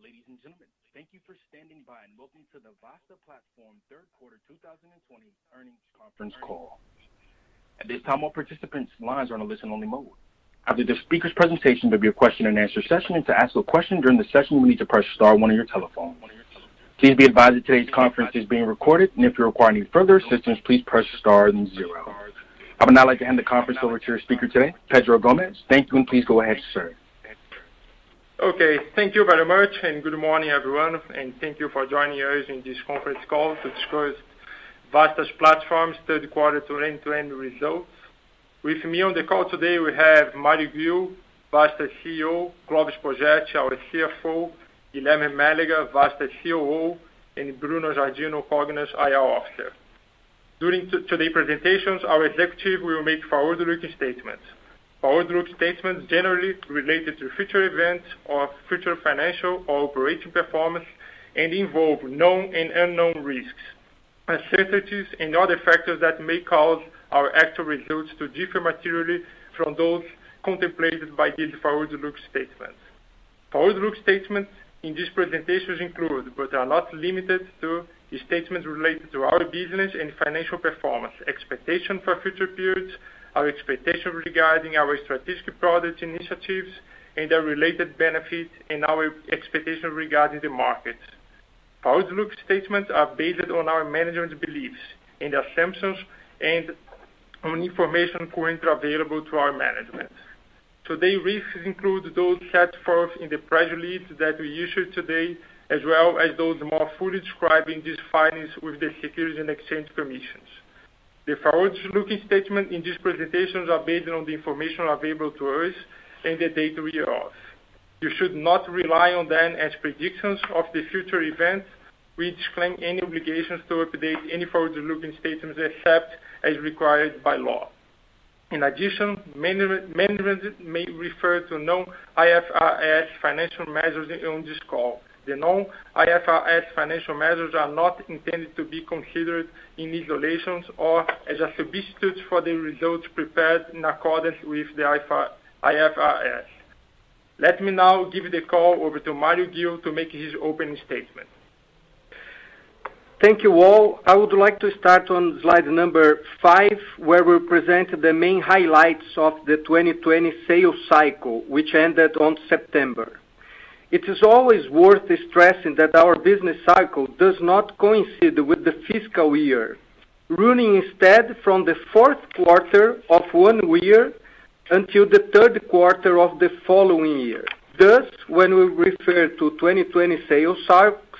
ladies and gentlemen. Thank you for standing by and welcome to the Vasta Platform third quarter 2020 earnings conference call. At this time, all participants' lines are on a listen-only mode. After the speaker's presentation, there will be a question-and-answer session, and to ask a question during the session, you need to press star one on your telephone. Please be advised that today's conference is being recorded, and if you require any further assistance, please press star then 0. I would now like to hand the conference over to your speaker today, Pedro Gomez. Thank you, and please go ahead, sir. Okay, thank you very much, and good morning, everyone, and thank you for joining us in this conference call to discuss Vasta's Platform's third quarter 2020 results. With me on the call today, we have Mário Ghio, Vasta CEO, Clovis Poggetti, our CFO, Guilherme Mélega, Vasta COO, and Bruno Giardino, Cogna's IR Officer. During today's presentations, our executive will make forward-looking statements. Forward-looking statements generally related to future events or future financial or operating performance and involve known and unknown risks, uncertainties, and other factors that may cause our actual results to differ materially from those contemplated by these forward-looking statements. Forward-looking statements in these presentations include, but are not limited to, statements related to our business and financial performance, expectation for future periods, our expectations regarding our strategic product initiatives and their related benefits, and our expectations regarding the market. Forward-looking statements are based on our management's beliefs and assumptions and on information currently available to our management. Today, risks include those set forth in the press release that we issued today, as well as those more fully described in these filings with the Securities and Exchange Commission. The forward-looking statements in these presentations are based on the information available to us and the data we are of. You should not rely on them as predictions of the future events. We disclaim any obligations to update any forward-looking statements except as required by law. In addition, management may refer to non-IFRS financial measures on this call. The non-IFRS financial measures are not intended to be considered in isolation or as a substitute for the results prepared in accordance with the IFRS. Let me now give the call over to Mário Ghio to make his opening statement. Thank you all. I would like to start on slide number 5, where we present the main highlights of the 2020 sales cycle, which ended on September. It is always worth stressing that our business cycle does not coincide with the fiscal year, running instead from the fourth quarter of one year until the third quarter of the following year. Thus, when we refer to 2020 sales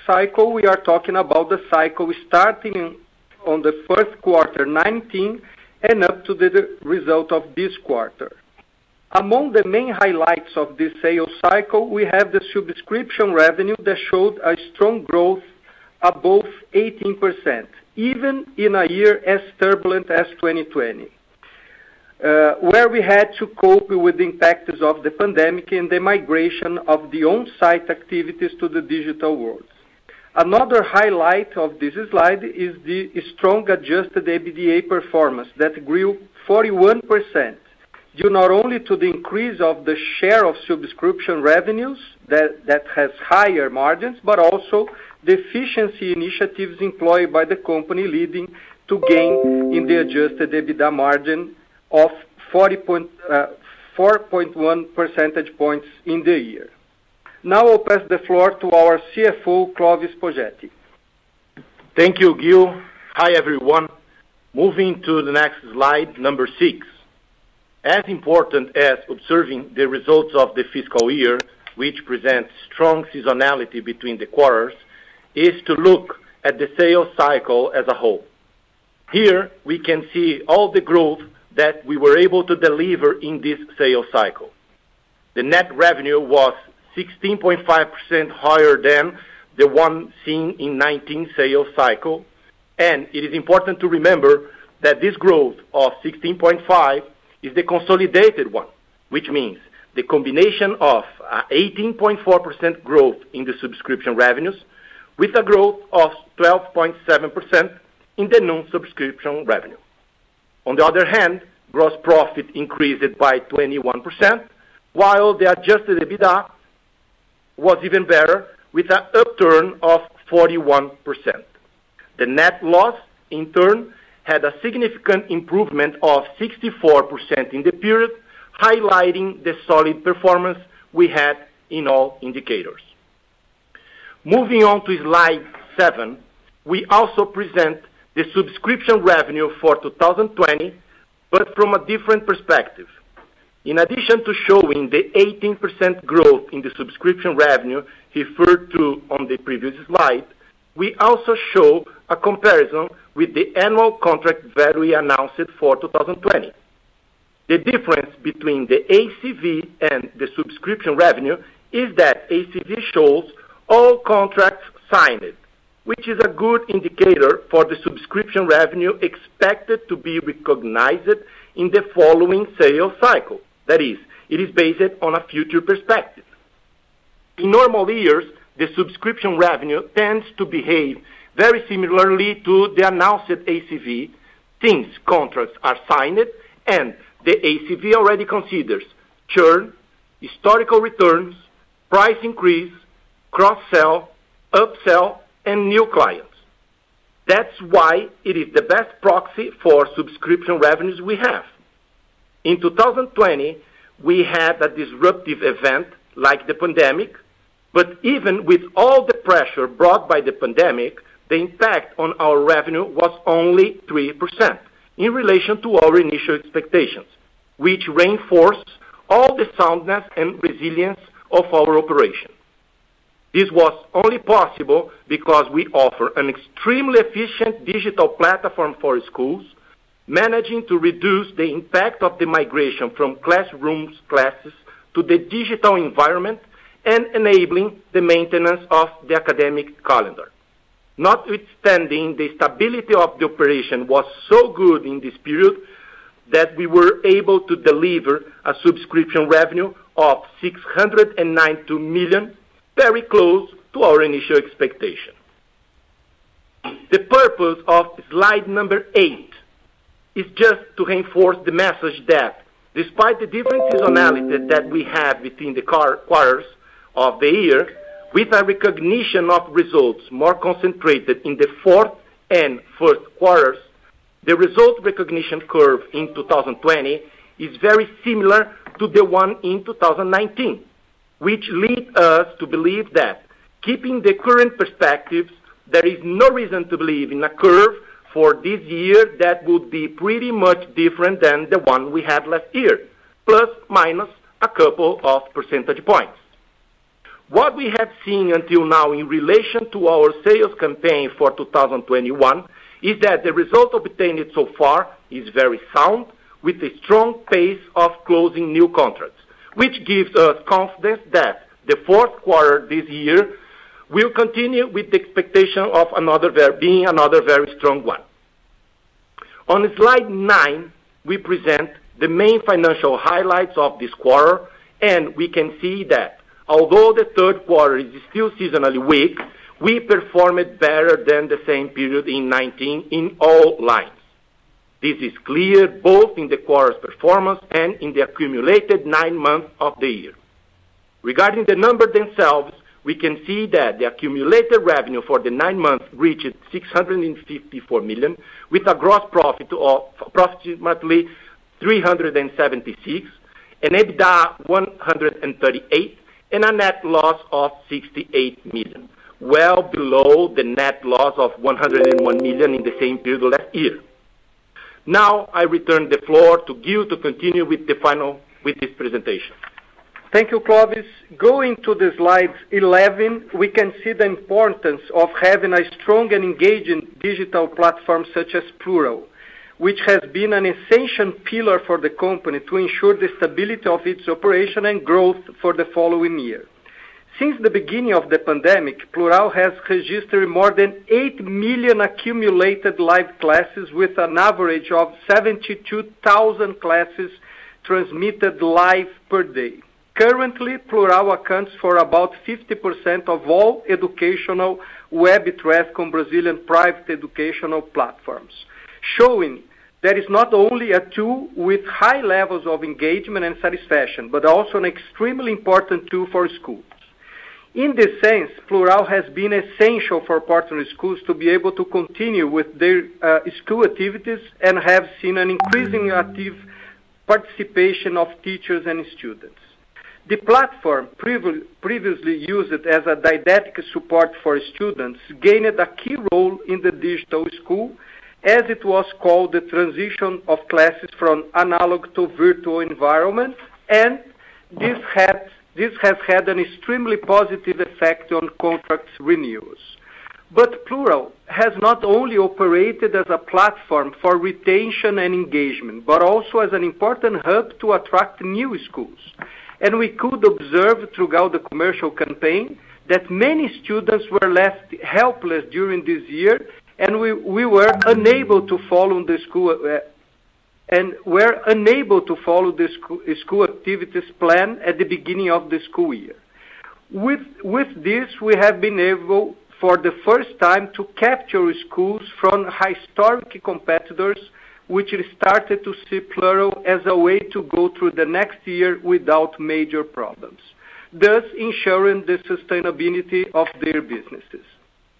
cycle, we are talking about the cycle starting on the first quarter 19 and up to the result of this quarter. Among the main highlights of this sales cycle, we have the subscription revenue that showed a strong growth above 18%, even in a year as turbulent as 2020, where we had to cope with the impacts of the pandemic and the migration of the on-site activities to the digital world. Another highlight of this slide is the strong adjusted EBITDA performance that grew 41%. Due not only to the increase of the share of subscription revenues that has higher margins, but also the efficiency initiatives employed by the company leading to gain in the adjusted EBITDA margin of 4.1 percentage points in the year. Now I'll pass the floor to our CFO, Clovis Poggetti. Thank you, Gil. Hi, everyone. Moving to the next slide, number 6. As important as observing the results of the fiscal year, which presents strong seasonality between the quarters, is to look at the sales cycle as a whole. Here, we can see all the growth that we were able to deliver in this sales cycle. The net revenue was 16.5% higher than the one seen in 19 sales cycle, and it is important to remember that this growth of 16.5 is the consolidated one, which means the combination of 18.4% growth in the subscription revenues with a growth of 12.7% in the non-subscription revenue. On the other hand, gross profit increased by 21%, while the adjusted EBITDA was even better, with an upturn of 41%. The net loss, in turn, had a significant improvement of 64% in the period, highlighting the solid performance we had in all indicators. Moving on to slide 7, we also present the subscription revenue for 2020, but from a different perspective. In addition to showing the 18% growth in the subscription revenue referred to on the previous slide, we also show a comparison with the annual contract value announced for 2020. The difference between the ACV and the subscription revenue is that ACV shows all contracts signed, which is a good indicator for the subscription revenue expected to be recognized in the following sales cycle. That is, it is based on a future perspective. In normal years, the subscription revenue tends to behave very similarly to the announced ACV, since contracts are signed and the ACV already considers churn, historical returns, price increase, cross-sell, upsell, and new clients. That's why it is the best proxy for subscription revenues we have. In 2020, we had a disruptive event like the pandemic, but even with all the pressure brought by the pandemic, the impact on our revenue was only 3% in relation to our initial expectations, which reinforced all the soundness and resilience of our operation. This was only possible because we offer an extremely efficient digital platform for schools, managing to reduce the impact of the migration from classrooms classes to the digital environment and enabling the maintenance of the academic calendar. Notwithstanding, the stability of the operation was so good in this period that we were able to deliver a subscription revenue of 692 million, very close to our initial expectation. The purpose of slide number 8 is just to reinforce the message that, despite the different seasonality that we have between the quarters of the year, with a recognition of results more concentrated in the fourth and first quarters, the result recognition curve in 2020 is very similar to the one in 2019, which leads us to believe that, keeping the current perspectives, there is no reason to believe in a curve for this year that would be pretty much different than the one we had last year, plus minus a couple of percentage points. What we have seen until now in relation to our sales campaign for 2021 is that the result obtained so far is very sound, with a strong pace of closing new contracts, which gives us confidence that the fourth quarter this year will continue with the expectation of being another very strong one. On slide 9, we present the main financial highlights of this quarter, and we can see that although the third quarter is still seasonally weak, we performed better than the same period in 2019 in all lines. This is clear both in the quarter's performance and in the accumulated 9 months of the year. Regarding the numbers themselves, we can see that the accumulated revenue for the 9 months reached 654 million, with a gross profit of approximately 376, an EBITDA 138, and a net loss of 68 million, well below the net loss of 101 million in the same period last year. Now I return the floor to Gil to continue with this presentation. Thank you, Clovis. Going to the slide 11, we can see the importance of having a strong and engaging digital platform such as Plurall, which has been an essential pillar for the company to ensure the stability of its operation and growth for the following year. Since the beginning of the pandemic, Plurall has registered more than 8 million accumulated live classes with an average of 72,000 classes transmitted live per day. Currently, Plurall accounts for about 50% of all educational web traffic on Brazilian private educational platforms, showing that it's not only a tool with high levels of engagement and satisfaction, but also an extremely important tool for schools. In this sense, Plural has been essential for partner schools to be able to continue with their school activities and have seen an increasing active participation of teachers and students. The platform, previously used as a didactic support for students, gained a key role in the digital school, as it was called the transition of classes from analog to virtual environment, and this has had an extremely positive effect on contracts renewals. But Plural has not only operated as a platform for retention and engagement, but also as an important hub to attract new schools. And we could observe throughout the commercial campaign that many students were left helpless during this year, and we were unable to follow the school school activities plan at the beginning of the school year. With this, we have been able, for the first time, to capture schools from historic competitors, which started to see Plural as a way to go through the next year without major problems, thus ensuring the sustainability of their businesses.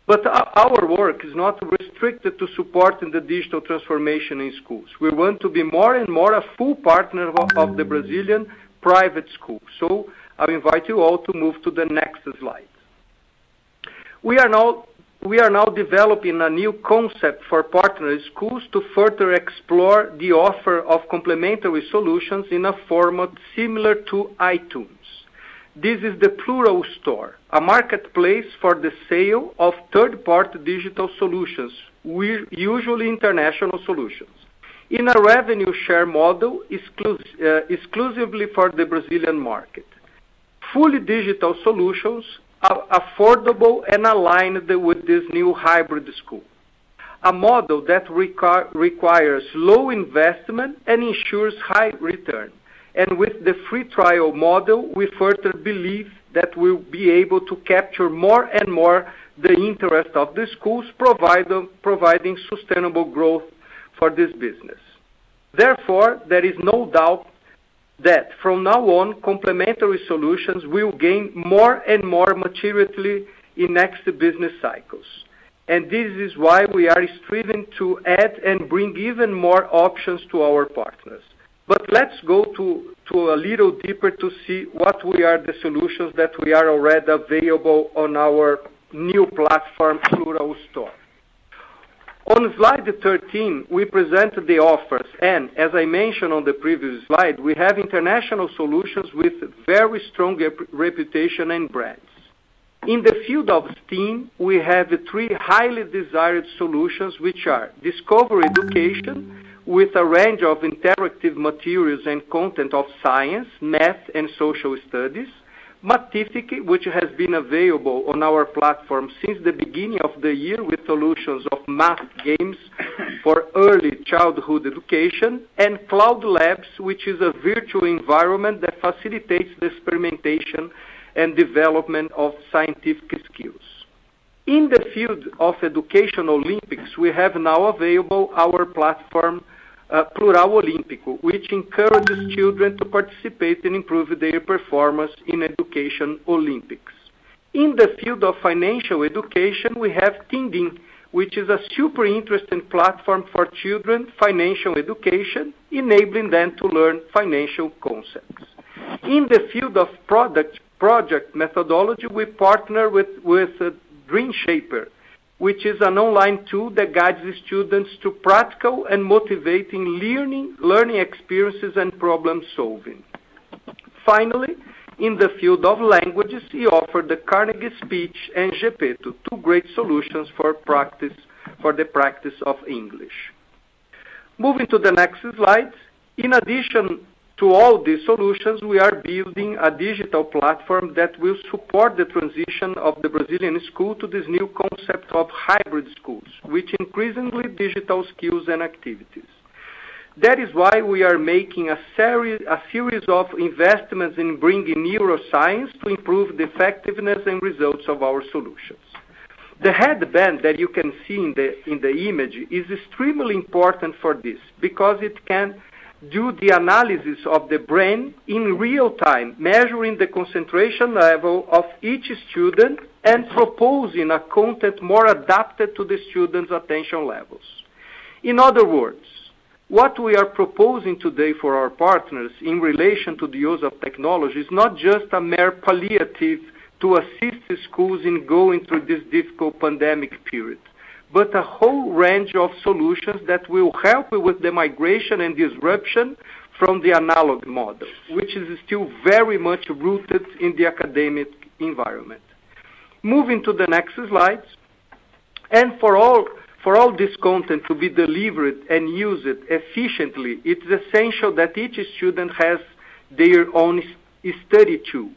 But our work is not restricted to supporting the digital transformation in schools. We want to be more and more a full partner of the Brazilian private schools. So I invite you all to move to the next slide. We are now developing a new concept for partner schools to further explore the offer of complementary solutions in a format similar to iTunes. This is the Plural Store, a marketplace for the sale of third-party digital solutions, usually international solutions, in a revenue share model exclusively for the Brazilian market. Fully digital solutions are affordable and aligned with this new hybrid school, a model that requires low investment and ensures high return. And with the free trial model, we further believe that we'll be able to capture more and more the interest of the schools, providing sustainable growth for this business. Therefore, there is no doubt that from now on, complementary solutions will gain more and more maturity in next business cycles. And this is why we are striving to add and bring even more options to our partners. But let's go to a little deeper to see what are the solutions that we are already available on our new platform, Plural Store. On slide 13, we present the offers, and as I mentioned on the previous slide, we have international solutions with very strong reputation and brands. In the field of STEAM, we have three highly desired solutions, which are Discovery Education, with a range of interactive materials and content of science, math, and social studies. Matific, which has been available on our platform since the beginning of the year with solutions of math games for early childhood education, and Cloud Labs, which is a virtual environment that facilitates the experimentation and development of scientific skills. In the field of Education Olympics, we have now available our platform Plural Olímpico, which encourages children to participate and improve their performance in Education Olympics. In the field of financial education, we have Tindim, which is a super interesting platform for children financial education, enabling them to learn financial concepts. In the field of project methodology, we partner with Dream Shaper, which is an online tool that guides the students to practical and motivating learning experiences and problem solving. Finally, in the field of languages, we offer the Carnegie Speech and Geppetto, two great solutions for the practice of English. Moving to the next slide, in addition to all these solutions, we are building a digital platform that will support the transition of the Brazilian school to this new concept of hybrid schools, with increasingly digital skills and activities. That is why we are making a series of investments in bringing neuroscience to improve the effectiveness and results of our solutions. The headband that you can see in the image is extremely important for this, because it can do the analysis of the brain in real time, measuring the concentration level of each student and proposing a content more adapted to the student's attention levels. In other words, what we are proposing today for our partners in relation to the use of technology is not just a mere palliative to assist the schools in going through this difficult pandemic period, but a whole range of solutions that will help with the migration and disruption from the analog model, which is still very much rooted in the academic environment. Moving to the next slides, and for all this content to be delivered and used efficiently, it's essential that each student has their own study tool.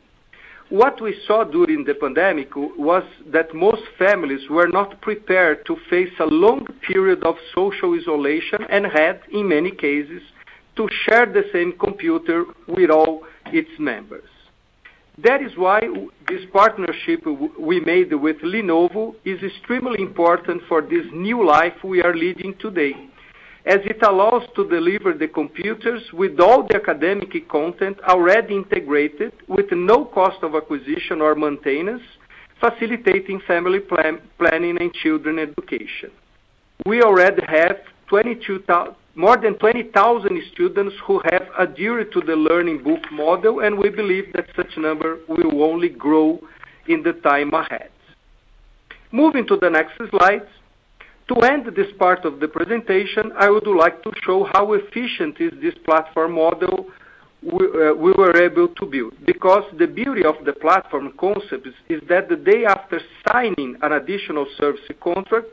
What we saw during the pandemic was that most families were not prepared to face a long period of social isolation and had, in many cases, to share the same computer with all its members. That is why this partnership we made with Lenovo is extremely important for this new life we are leading today, as it allows to deliver the computers with all the academic content already integrated with no cost of acquisition or maintenance, facilitating family planning and children education. We already have more than 20,000 students who have adhered to the learning book model, and we believe that such number will only grow in the time ahead. Moving to the next slide. To end this part of the presentation, I would like to show how efficient is this platform model we were able to build. Because the beauty of the platform concept is that the day after signing an additional service contract,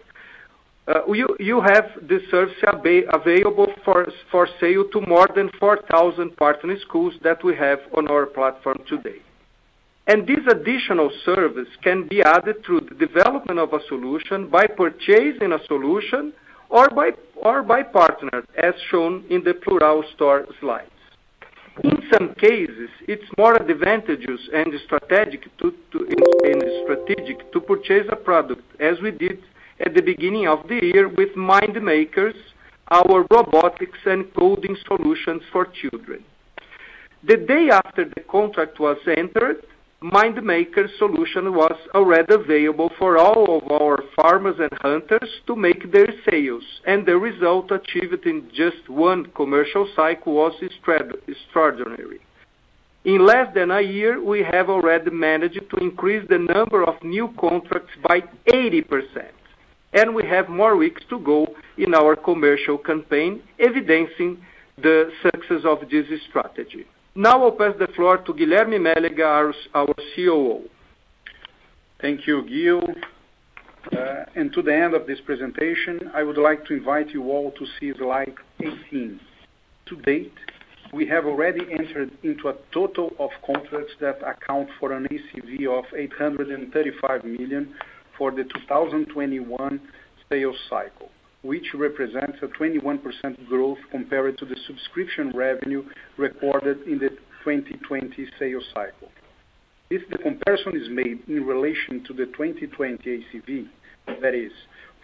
you have the service available for sale to more than 4,000 partner schools that we have on our platform today. And this additional service can be added through the development of a solution, by purchasing a solution, or by partner, as shown in the Plural Store slides. In some cases, it's more advantageous and strategic to purchase a product, as we did at the beginning of the year with MindMakers, our robotics and coding solutions for children. The day after the contract was entered, MindMakers solution was already available for all of our farmers and hunters to make their sales, and the result achieved in just one commercial cycle was extraordinary. In less than a year, we have already managed to increase the number of new contracts by 80%, and we have more weeks to go in our commercial campaign, evidencing the success of this strategy. Now I'll pass the floor to Guilherme Mélega, our COO. Thank you, Gil. And to the end of this presentation, I would like to invite you all to see slide 18. To date, we have already entered into a total of contracts that account for an ACV of 835 million for the 2021 sales cycle, which represents a 21% growth compared to the subscription revenue recorded in the 2020 sales cycle. If the comparison is made in relation to the 2020 ACV, that is,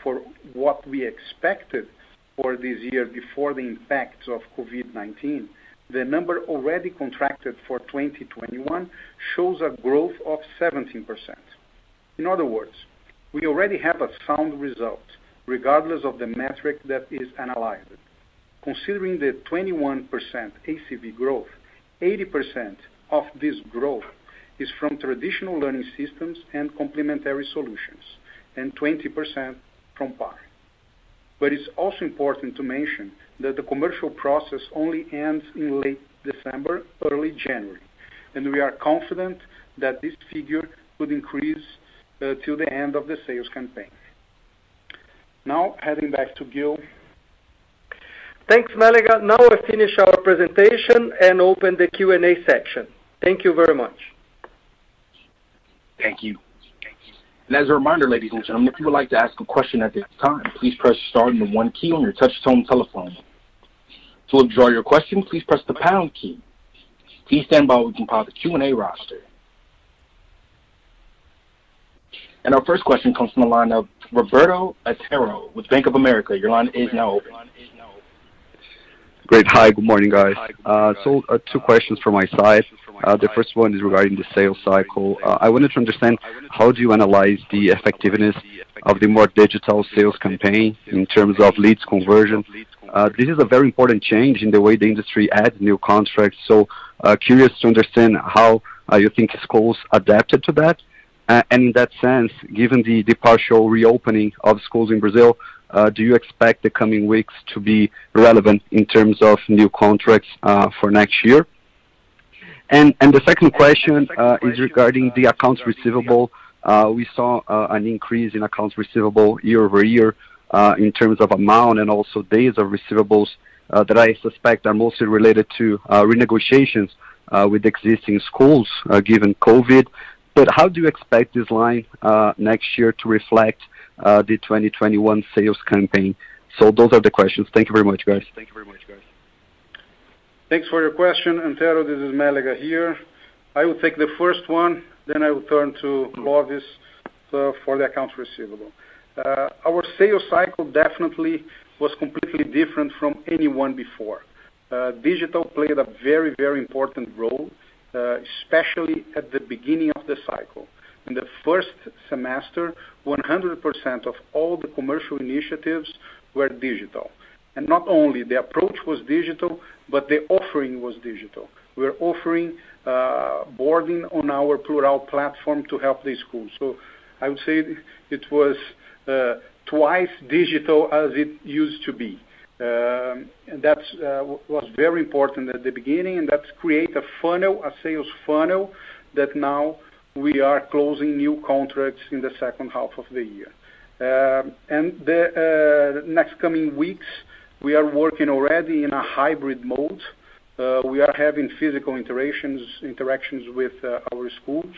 for what we expected for this year before the impacts of COVID-19, the number already contracted for 2021 shows a growth of 17%. In other words, we already have a sound result, regardless of the metric that is analyzed. Considering the 21% ACV growth, 80% of this growth is from traditional learning systems and complementary solutions, and 20% from PAR. But it's also important to mention that the commercial process only ends in late December, early January, and we are confident that this figure could increase till the end of the sales campaign. Now, heading back to Gil. Thanks, Mélega. Now I finish our presentation and open the Q&A section. Thank you very much. Thank you. And as a reminder, ladies and gentlemen, if you would like to ask a question at this time, please press star and the 1 key on your touch-tone telephone. To withdraw your question, please press the pound key. Please stand by while we compile the Q&A roster. And our first question comes from the line of Roberto Otero with Bank of America. Your line is now open. Great. Hi, good morning, guys. Two questions from my side. The first one is regarding the sales cycle. I wanted to understand how do you analyze the effectiveness of the more digital sales campaign in terms of leads conversion? This is a very important change in the way the industry adds new contracts. So curious to understand how you think schools adapted to that. And in that sense, given the partial reopening of schools in Brazil, do you expect the coming weeks to be relevant in terms of new contracts for next year? And the second question is regarding the accounts receivable. We saw an increase in accounts receivable year over year in terms of amount and also days of receivables that I suspect are mostly related to renegotiations with existing schools given COVID. But how do you expect this line next year to reflect the 2021 sales campaign? So those are the questions. Thank you very much, guys. Thanks for your question, Antero. This is Mélega here. I will take the first one, then I will turn to Clovis for the accounts receivable. Our sales cycle definitely was completely different from any one before. Digital played a very, very important role, especially at the beginning of the cycle. In the first semester, 100% of all the commercial initiatives were digital. And not only the approach was digital, but the offering was digital. We're offering boarding on our Plural platform to help the schools. So I would say it was twice digital as it used to be. And that was very important at the beginning, and that's create a funnel, a sales funnel, that now we are closing new contracts in the second half of the year. And the next coming weeks, we are working already in a hybrid mode. We are having physical interactions with our schools,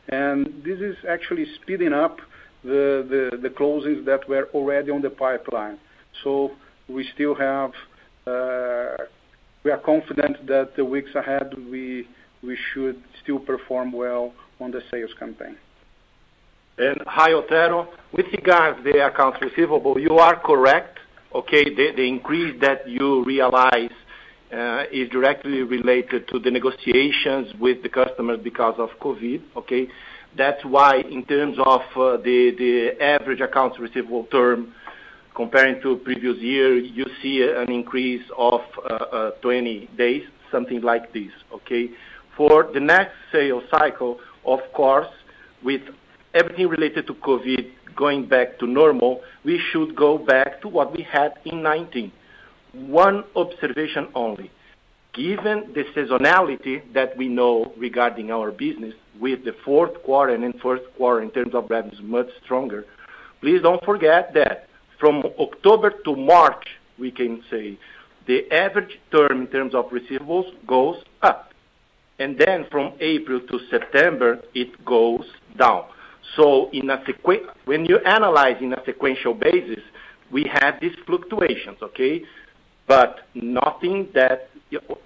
and this is actually speeding up the closings that were already on the pipeline. So we still have, we are confident that the weeks ahead we should still perform well on the sales campaign. And hi, Otero. With regards to the accounts receivable, you are correct. Okay, the increase that you realize is directly related to the negotiations with the customers because of COVID. Okay, that's why in terms of the average accounts receivable term comparing to previous year, you see an increase of 20 days, something like this. Okay, for the next sales cycle, of course, with everything related to COVID going back to normal, we should go back to what we had in 19. One observation only. Given the seasonality that we know regarding our business, with the fourth quarter and first quarter in terms of revenues much stronger, please don't forget that from October to March, we can say, the average term in terms of receivables goes up. And then from April to September, it goes down. So when you analyze in a sequential basis, we have these fluctuations, okay? But nothing that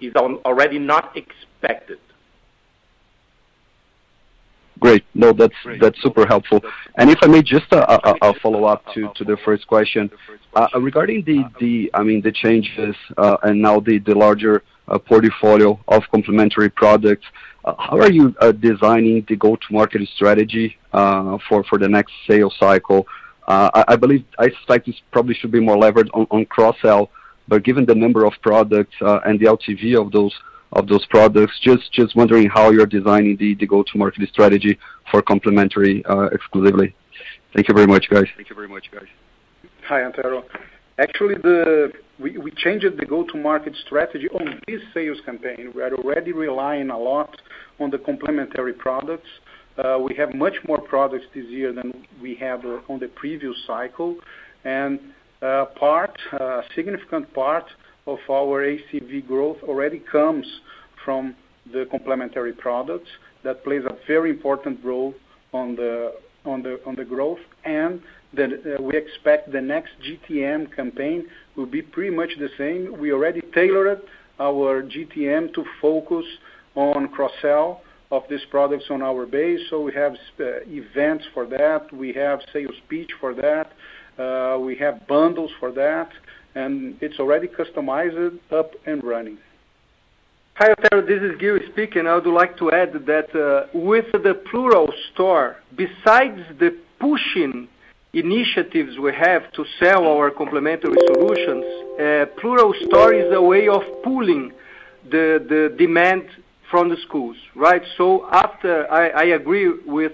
is already not expected. Great. No, that's super helpful. And if I may just a follow up to the first question regarding the changes and now the larger portfolio of complementary products. How are you designing the go-to-market strategy for the next sales cycle? I suspect this probably should be more levered on cross-sell, but given the number of products and the LTV of those products, just wondering how you're designing the go-to-market strategy for complementary exclusively. Thank you very much, guys. Hi, Antero. Actually, we changed the go-to-market strategy on this sales campaign. We are already relying a lot on the complementary products. We have much more products this year than we had on the previous cycle, and a significant part of our ACV growth already comes from the complementary products. That plays a very important role on the growth, and we expect the next GTM campaign will be pretty much the same. We already tailored our GTM to focus on cross-sell of these products on our base. So we have events for that. We have sales pitch for that. We have bundles for that. and it's already customized, up and running. Hi, Otero, this is Gil speaking. I would like to add that with the Plural Store, besides the pushing initiatives we have to sell our complementary solutions, Plural Store is a way of pulling the demand from the schools, right? So after, I agree with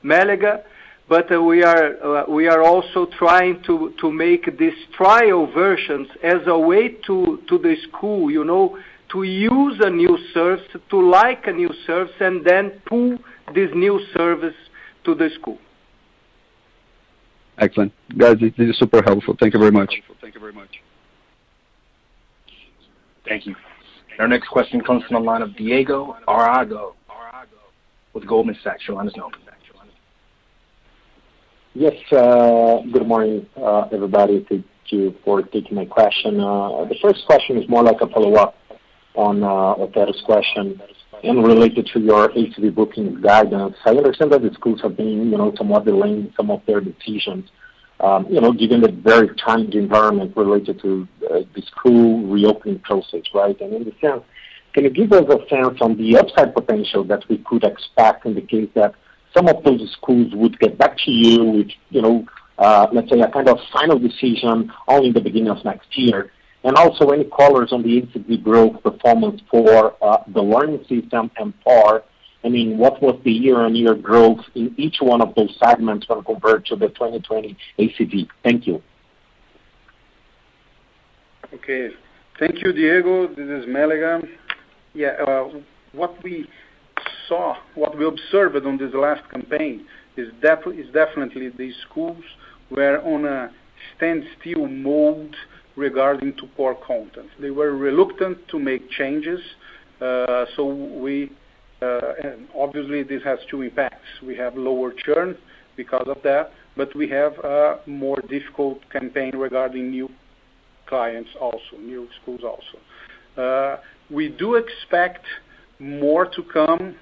Melega, but we are also trying to make these trial versions as a way to the school, you know, to use a new service, to like a new service, and then pull this new service to the school. Excellent. Guys, this is super helpful. Thank you very much. Thank you. Our next question comes from the line of Diego Arago with Goldman Sachs. Your line is open. Yes, good morning, everybody. Thank you for taking my question. The first question is more like a follow-up on Otero's question and related to your ACV booking guidance. I understand that the schools have been, somewhat delaying some of their decisions, given the very challenging environment related to the school reopening process, right? And in the sense, can you give us a sense on the upside potential that we could expect in the case that some of those schools would get back to you with, let's say a kind of final decision only in the beginning of next year? And also any colors on the ACV growth performance for the learning system and PAR. I mean, what was the year-on-year growth in each one of those segments when compared to the 2020 ACV? Thank you. Okay. Thank you, Diego. This is Melega. Yeah, what we observed on this last campaign is definitely the schools were on a standstill mode regarding to core content. They were reluctant to make changes, and obviously this has two impacts. We have lower churn because of that, but we have a more difficult campaign regarding new clients also, new schools also. We do expect more to come.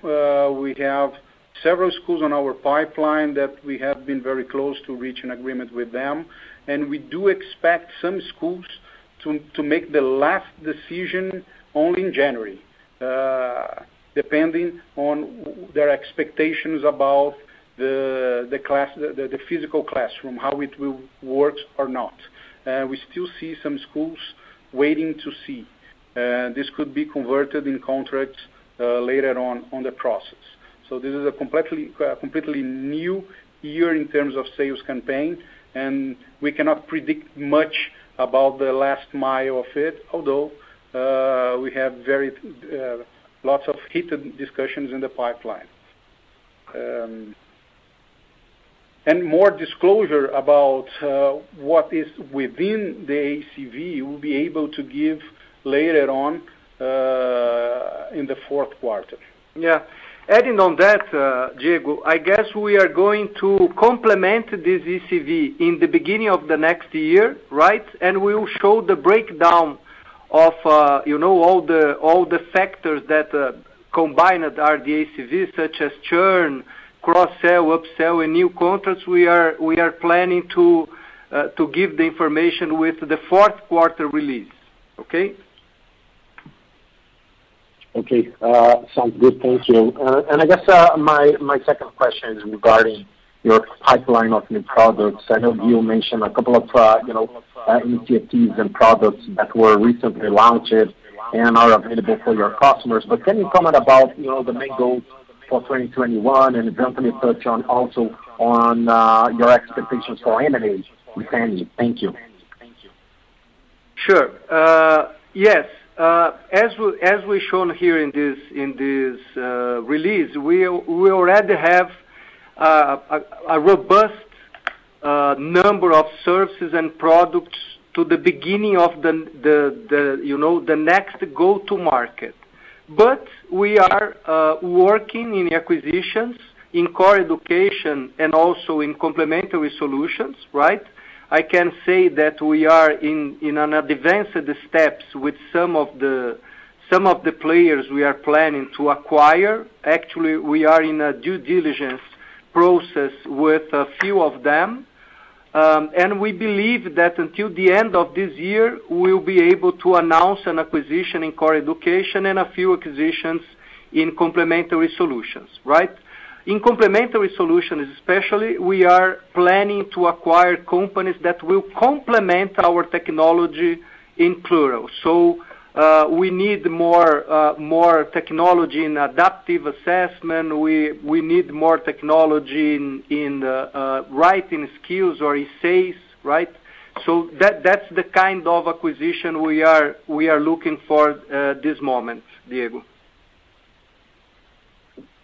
We have several schools on our pipeline that we have been very close to reach an agreement with them. And we do expect some schools to make the last decision only in January, depending on their expectations about the physical classroom, how it will work or not. We still see some schools waiting to see. This could be converted in contracts later on the process. So this is a completely new year in terms of sales campaign, and we cannot predict much about the last mile of it, although we have lots of heated discussions in the pipeline. And more disclosure about what is within the ACV we'll be able to give later on in the fourth quarter. Yeah. Adding on that, Diego, I guess we are going to complement this ECV in the beginning of the next year, right? And we will show the breakdown of all the factors that combined are the ACV, such as churn, cross-sell, upsell, and new contracts. We are planning to give the information with the fourth quarter release. Okay. Okay, sounds good. Thank you. And I guess my second question is regarding your pipeline of new products. I know you mentioned a couple of initiatives and products that were recently launched and are available for your customers. But can you comment about the main goals for 2021 and eventually touch on also on your expectations for M&A, if any? Thank you. Sure. Yes. As we shown here in this release, we already have a robust number of services and products to the beginning of the next go-to market. But we are working in acquisitions, in core education, and also in complementary solutions, right? I can say that we are in an advanced steps with some of the players we are planning to acquire. Actually, we are in a due diligence process with a few of them. And we believe that until the end of this year, we'll be able to announce an acquisition in core education and a few acquisitions in complementary solutions, right? In complementary solutions especially, we are planning to acquire companies that will complement our technology in plural. So we need more technology in adaptive assessment. We need more technology in writing skills or essays, right? So that's the kind of acquisition we are looking for this moment, Diego.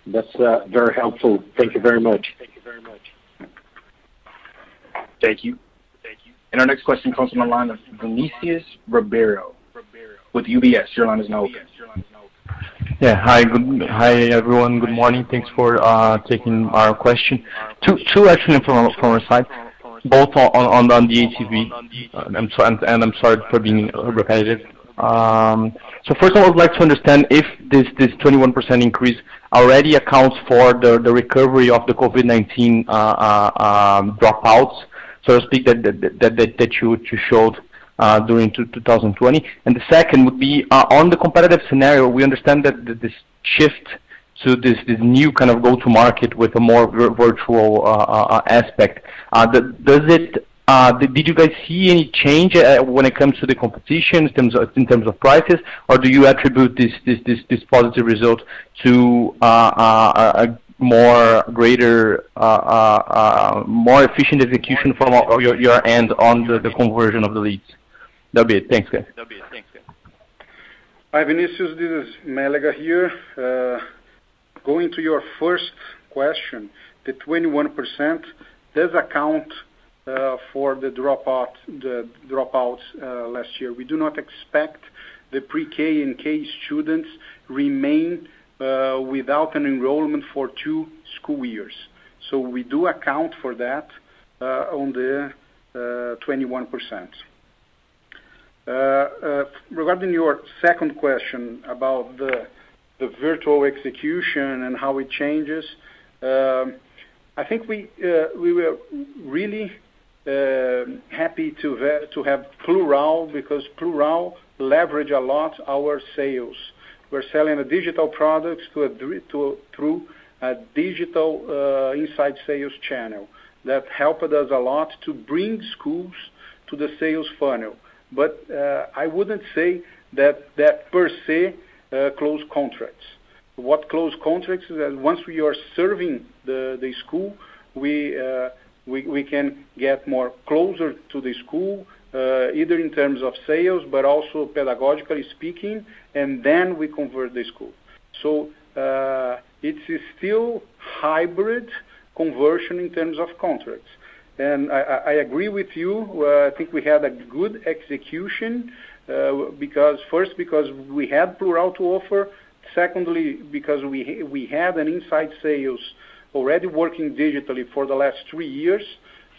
That's very helpful. Thank you very much. Thank you. And our next question comes from the line of Vinicius Ribeiro with UBS. Your line is now open. Yeah. Hi, everyone. Good morning. Thanks for taking our question. Two actually from our side, both on the ACV. I'm sorry for being repetitive. So first of all, I would like to understand if this 21% increase already accounts for the recovery of the COVID-19 dropouts, so to speak, that you showed during 2020. And the second would be on the competitive scenario. We understand that this shift to this new kind of go-to-market with a more virtual aspect. Did you guys see any change when it comes to the competition in terms of prices, or do you attribute this positive result to a more efficient execution from your end on the conversion of the leads? That'll be it. Thanks, guys. Hi, Vinicius. This is Melega here. Going to your first question, the 21% does account for the dropouts last year. We do not expect the pre-K and K students remain without an enrollment for 2 school years. So we do account for that on the 21%. Regarding your second question about the virtual execution and how it changes, I think we were really happy to have Plural, because Plural leverage a lot our sales. We're selling a digital product through a digital inside sales channel that helped us a lot to bring schools to the sales funnel. But I wouldn't say that per se close contracts. What close contracts is that once we are serving the school, we can get more closer to the school, either in terms of sales, but also pedagogically speaking, and then we convert the school. So it's still hybrid conversion in terms of contracts. And I agree with you. I think we had a good execution because we had Plural to offer. Secondly, because we had an inside sales already working digitally for the last 3 years.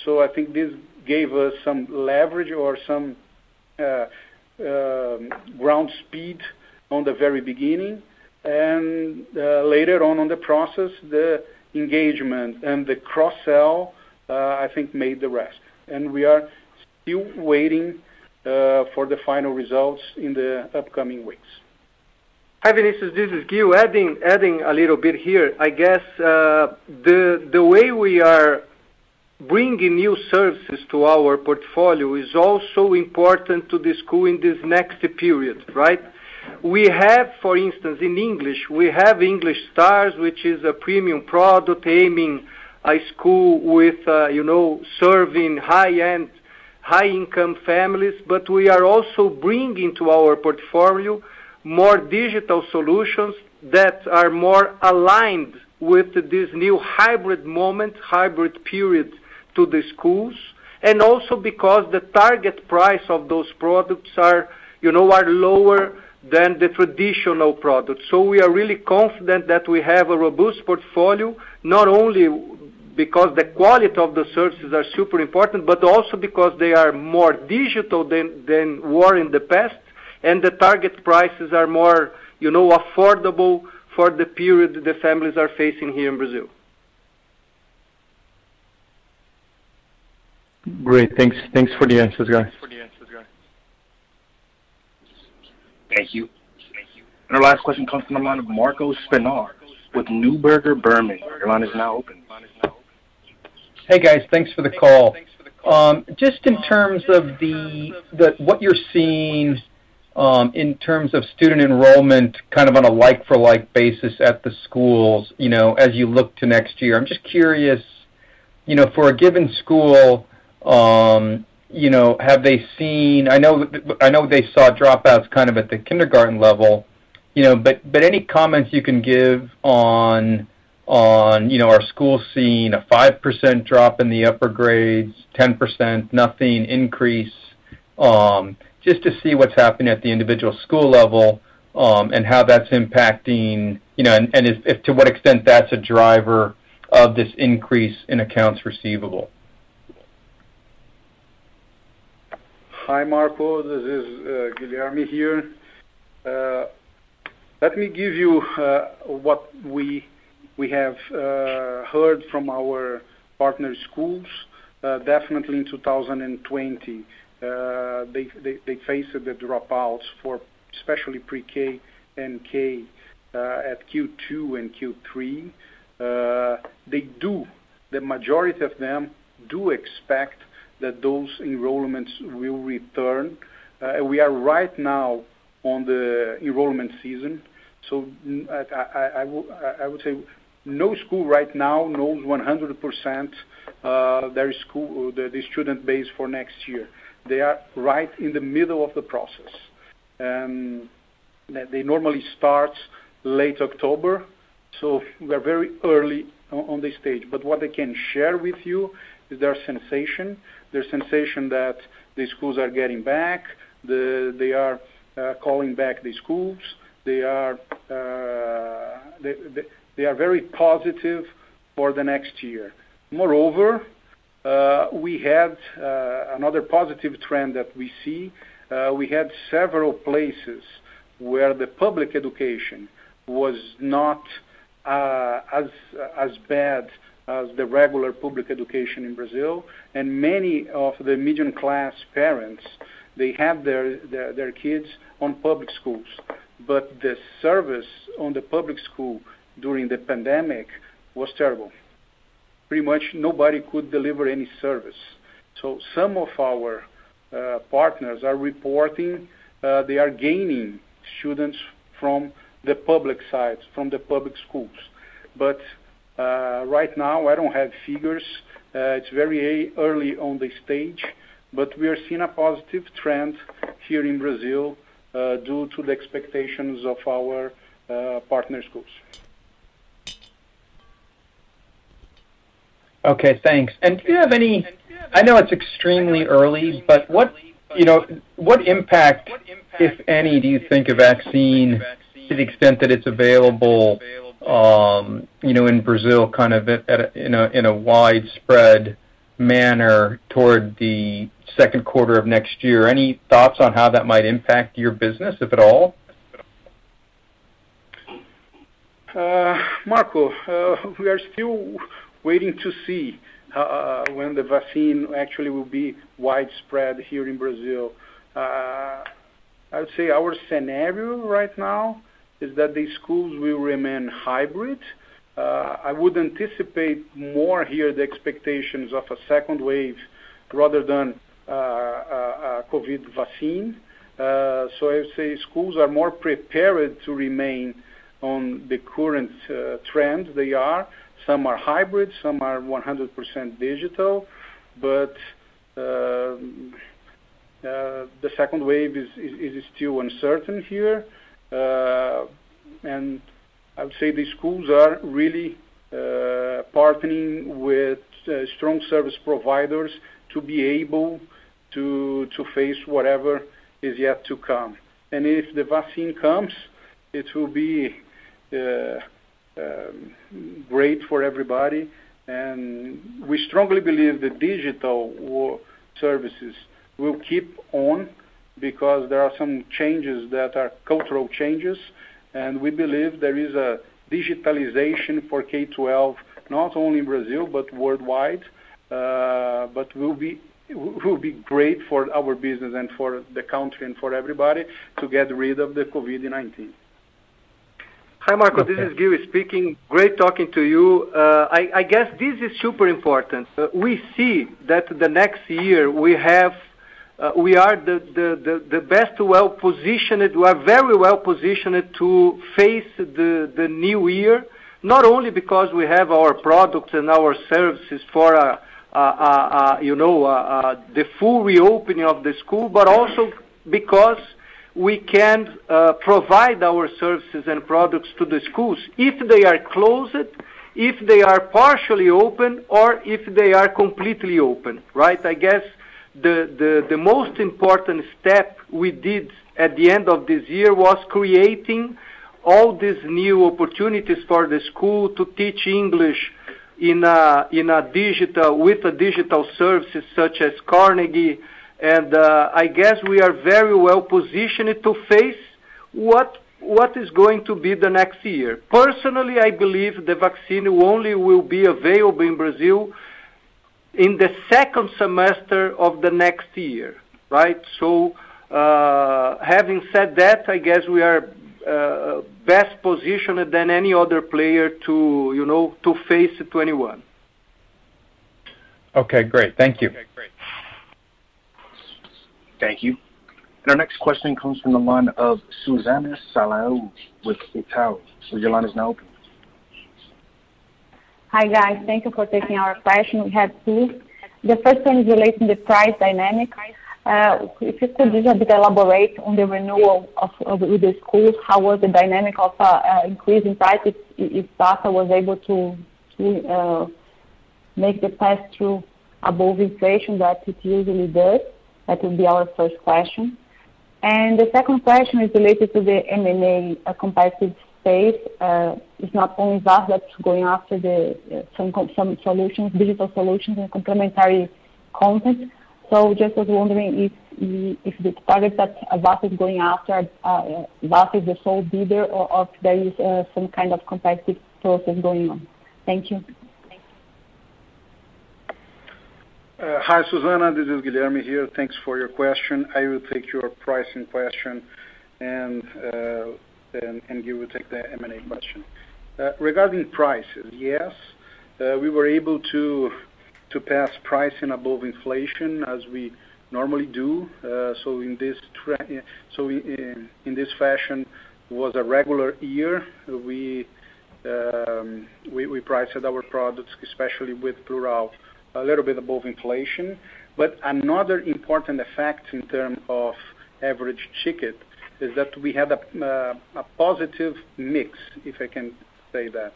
So I think this gave us some leverage or some ground speed on the very beginning. And later on the process, the engagement and the cross-sell, I think, made the rest. And we are still waiting for the final results in the upcoming weeks. Hi, Vinicius. This is Gil. Adding a little bit here, I guess the way we are bringing new services to our portfolio is also important to the school in this next period, right? We have, for instance, in English, we have English Stars, which is a premium product aiming a school with, serving high-end, high-income families, but we are also bringing to our portfolio more digital solutions that are more aligned with this new hybrid period to the schools, and also because the target price of those products are lower than the traditional products. So we are really confident that we have a robust portfolio, not only because the quality of the services are super important, but also because they are more digital than were in the past, and the target prices are more, affordable for the period the families are facing here in Brazil. Great. Thanks for the answers, guys. Thank you. And our last question comes from the line of Marco Spinar with Neuberger Berman. Your line is now open. Hey guys, thanks for the call. Just in terms of what you're seeing in terms of student enrollment, kind of on a like-for-like basis at the schools, as you look to next year. I'm just curious, for a given school, have they seen? I know they saw dropouts kind of at the kindergarten level, but any comments you can give on our schools seeing a 5% drop in the upper grades, 10%, nothing increase, just to see what's happening at the individual school level, and how that's impacting, and if to what extent that's a driver of this increase in accounts receivable. Hi, Marco. This is Guilherme here. Let me give you what we have heard from our partner schools. Definitely in 2020, they faced the dropouts for especially pre-K and K at Q2 and Q3. The majority of them do expect that those enrollments will return. We are right now on the enrollment season, so I would say no school right now knows 100% their school, the student base for next year. They are right in the middle of the process, and they normally start late October, so we are very early on this stage. But what I can share with you is their sensation that the schools are getting back. They are calling back the schools. They are very positive for the next year. Moreover, we had another positive trend that we see. We had several places where the public education was not as bad as the regular public education in Brazil, and many of the medium class parents, they have their kids on public schools, but the service on the public school during the pandemic was terrible. Pretty much nobody could deliver any service. So some of our partners are reporting they are gaining students from the public sides, from the public schools. But right now, I don't have figures. It's very early on the stage, but we are seeing a positive trend here in Brazil due to the expectations of our partner schools. Okay, thanks. And do you have any? I know it's extremely early, but what impact, if any, do you think a vaccine, to the extent that it's available, in Brazil, kind of in a widespread manner toward the second quarter of next year? Any thoughts on how that might impact your business, if at all? Marco, we are still waiting to see when the vaccine actually will be widespread here in Brazil. I would say our scenario right now is that the schools will remain hybrid. I would anticipate more here the expectations of a second wave rather than a COVID vaccine. So I would say schools are more prepared to remain on the current trends they are. Some are hybrid, some are 100% digital, but the second wave is still uncertain here. And I would say the schools are really partnering with strong service providers to be able to face whatever is yet to come. And if the vaccine comes, it will be great for everybody. And we strongly believe the digital services will keep on, because there are some changes that are cultural changes, and we believe there is a digitalization for K-12, not only in Brazil, but worldwide, but will be will be great for our business and for the country and for everybody to get rid of the COVID-19. Hi, Marco. This is Gil speaking. Great talking to you. I guess this is super important. We see that the next year we are the best well positioned. We are very well positioned to face the new year. Not only because we have our products and our services for the full reopening of the school, but also because we can provide our services and products to the schools if they are closed, if they are partially open, or if they are completely open, right? I guess the most important step we did at the end of this year was creating all these new opportunities for the school to teach English in a digital services such as Carnegie. And I guess we are very well positioned to face what is going to be the next year. Personally, I believe the vaccine will be available in Brazil in the second semester of the next year, right? So having said that, I guess we are best positioned than any other player to face 21. Okay, great. Thank you. Thank you. And our next question comes from the line of Susana Salao with Itaú. So your line is now open. Hi, guys. Thank you for taking our question. We have two. The first one is related to the price dynamic. If you could just a bit elaborate on the renewal with the schools, how was the dynamic of increasing prices, if Vasta was able to make the pass-through above inflation that it usually does? That would be our first question. And the second question is related to the M&A competitive space. It's not only Vasta that's going after some solutions, digital solutions and complementary content. So just was wondering if the target that Vasta is going after, Vasta is the sole bidder, or if there is some kind of competitive process going on. Thank you. Hi, Susana. This is Guilherme here. Thanks for your question. I will take your pricing question, and Gil will take the M&A question. Regarding prices, yes, we were able to pass pricing above inflation as we normally do. So in this fashion, was a regular year. We priced our products, especially with Plural, a little bit above inflation. But another important effect in terms of average ticket is that we had a positive mix, if I can say that.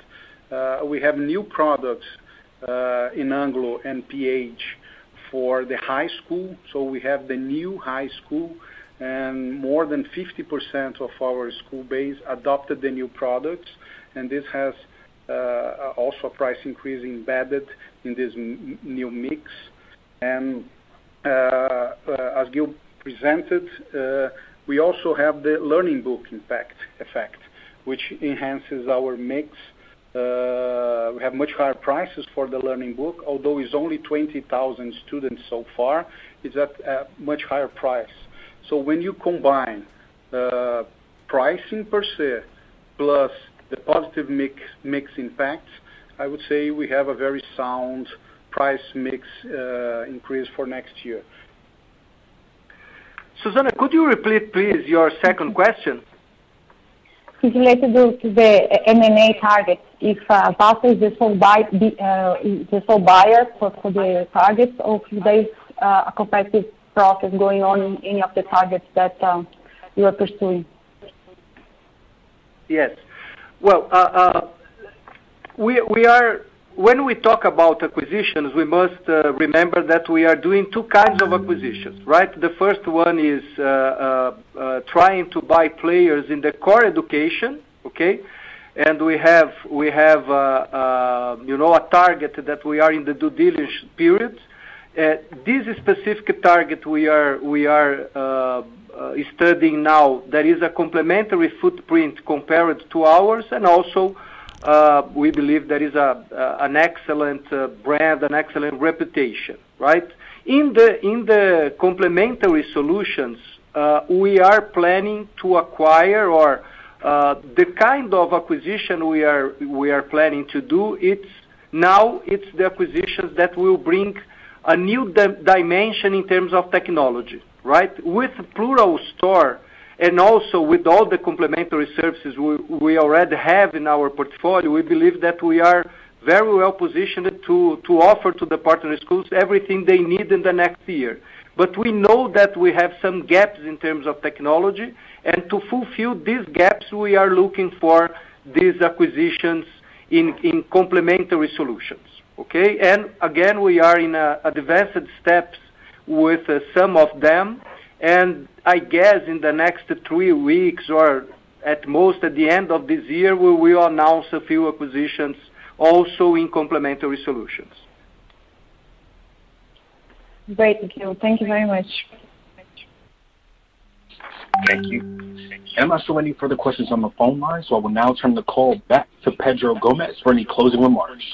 We have new products in Anglo and PH for the high school. So we have the new high school, and more than 50% of our school base adopted the new products, and this has also a price increase embedded in this new mix. And as Gil presented, we also have the learning book effect, which enhances our mix. We have much higher prices for the learning book, although it's only 20,000 students so far. It's at a much higher price. So when you combine pricing per se plus the positive mix impact, I would say we have a very sound price mix increase for next year. Susana, could you repeat, please, your second question? It's related to the M&A target. If Vasta is the sole buyer for the targets, or if there is a competitive process going on in any of the targets that you are pursuing. Yes. Well, we are. When we talk about acquisitions, we must remember that we are doing two kinds of acquisitions, right? The first one is trying to buy players in the core education, okay? And we have a target that we are in the due diligence period. This specific target we are studying now. There is a complementary footprint compared to ours, and also we believe there is an excellent brand, an excellent reputation, right? In the complementary solutions, we are planning to acquire, or the kind of acquisition we are planning to do, it's the acquisitions that will bring a new dimension in terms of technology, right? With Plural Store and also with all the complementary services we already have in our portfolio, we believe that we are very well positioned to offer to the partner schools everything they need in the next year. But we know that we have some gaps in terms of technology, and to fulfill these gaps, we are looking for these acquisitions in complementary solutions. Okay, and again, we are in advanced steps with some of them, and I guess in the next 3 weeks or at most at the end of this year, we will announce a few acquisitions also in complementary solutions. Great, thank you. Thank you very much. Thank you. And I'm not showing any further questions on the phone line, so I will now turn the call back to Pedro Gomez for any closing remarks.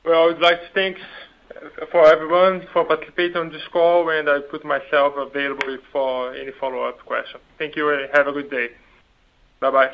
Well, I would like to thank for everyone for participating on this call, and I put myself available for any follow-up question. Thank you and have a good day. Bye-bye.